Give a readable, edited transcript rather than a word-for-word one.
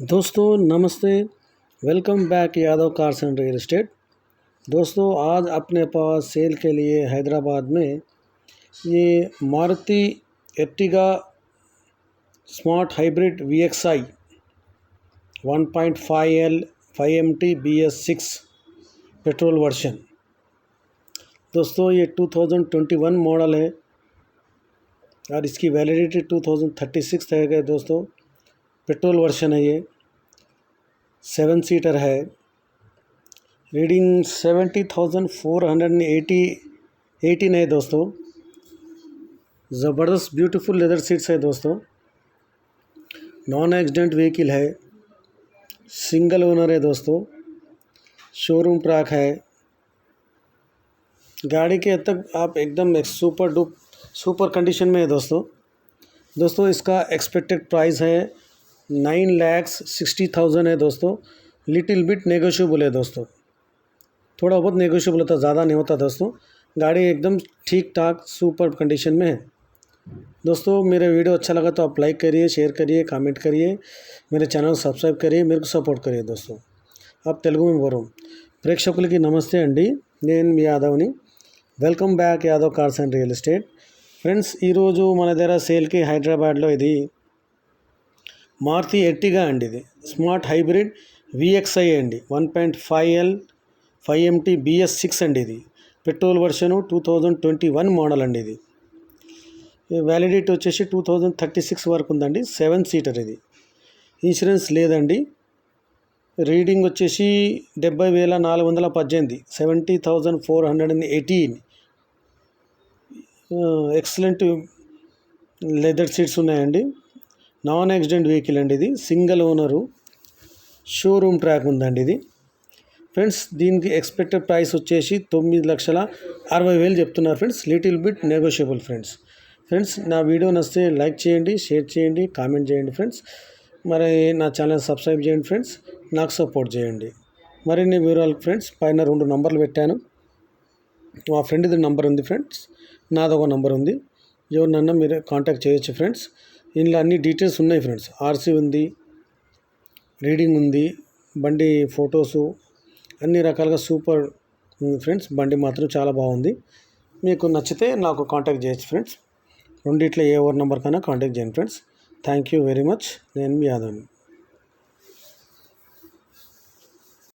दोस्तों नमस्ते। Welcome back Yadav cars and real estate. दोस्तों आज अपने पास सेल के लिए हैदराबाद में ये Maruti Ertiga smart hybrid VXI 1.5L 5MT BS6 petrol version. दोस्तों ये 2021 मॉडल है और इसकी वैलिडिटी 2036 है। दोस्तों पेट्रोल वर्जन है, ये 7 सीटर है। रीडिंग 70,418 है दोस्तों। ज़बरदस्त ब्यूटीफुल लेदर सीट्स है दोस्तों। नॉन एक्सीडेंट व्हीकल है, सिंगल ओनर है दोस्तों। शोरूम ट्रैक है। गाड़ी के हद तक आप एकदम सुपर कंडीशन में है दोस्तों। इसका एक्सपेक्टेड प्राइस है 9,60,000 है दोस्तों। लिटिल बिट नेगोशिएबल है दोस्तों, थोड़ा बहुत नेगोशिएबल होता, ज़्यादा नहीं होता दोस्तों। गाड़ी एकदम ठीक ठाक सुपर कंडीशन में है दोस्तों। मेरा वीडियो अच्छा लगा तो आप लाइक करिए, शेयर करिए, कमेंट करिए, मेरे चैनल सब्सक्राइब करिए, मेरे को सपोर्ट करिए दोस्तों। अब తెలుగు में बोलो। ప్రేక్షకులకి నమస్తే అండి, నేను మీ యాదవ్ని। Welcome back Yadav cars and real estate friends. ఈరోజు మన దగ్గర సేల్కి హైదరాబాద్లో ఇది మారుతి ఎర్టిగా అండి, ఇది స్మార్ట్ హైబ్రిడ్ VXI అండి, 1.5L 5MT BS6 అండి। ఇది పెట్రోల్ వర్షను 2021 మోడల్ అండి। ఇది వ్యాలిడిటీ వచ్చేసి 2036 వరకు ఉందండి। 7 సీటర్ ఇది। ఇన్సూరెన్స్ లేదండి। రీడింగ్ వచ్చేసి 70,418, 70,418। ఎక్సలెంట్ లెదర్ సీట్స్ ఉన్నాయండి। నాన్ యాక్సిడెంట్ వెహికల్ అండి, ఇది సింగిల్ ఓనరు, షోరూమ్ ట్రాక్ ఉందండి ఇది ఫ్రెండ్స్। దీనికి ఎక్స్పెక్టెడ్ ప్రైస్ వచ్చేసి 9,60,000 చెప్తున్నారు friends. Little bit negotiable friends నా వీడియో నచ్చితే లైక్ చేయండి, షేర్ చేయండి, కామెంట్ చేయండి ఫ్రెండ్స్। మరి నా ఛానల్ సబ్స్క్రైబ్ చేయండి ఫ్రెండ్స్, నాకు సపోర్ట్ చేయండి। మరిన్ని వివరాలు ఫ్రెండ్స్ పైన 2 నంబర్లు పెట్టాను। మా ఫ్రెండ్ది నంబర్ ఉంది ఫ్రెండ్స్, నాదొక నంబర్ ఉంది, ఎవరినన్నా మీరు కాంటాక్ట్ చేయొచ్చు ఫ్రెండ్స్। ఇందులో అన్ని డీటెయిల్స్ ఉన్నాయి ఫ్రెండ్స్। RC ఉంది, రీడింగ్ ఉంది, బండి ఫొటోసు అన్ని రకాలుగా సూపర్ ఫ్రెండ్స్। బండి మాత్రం చాలా బాగుంది। మీకు నచ్చితే నాకు కాంటాక్ట్ చేయొచ్చు ఫ్రెండ్స్। రెండిట్లో ఏ ఎవరి నెంబర్ కన్నా కాంటాక్ట్ చేయండి friends. Thank you very much. నేను మీ యాదవ్ని।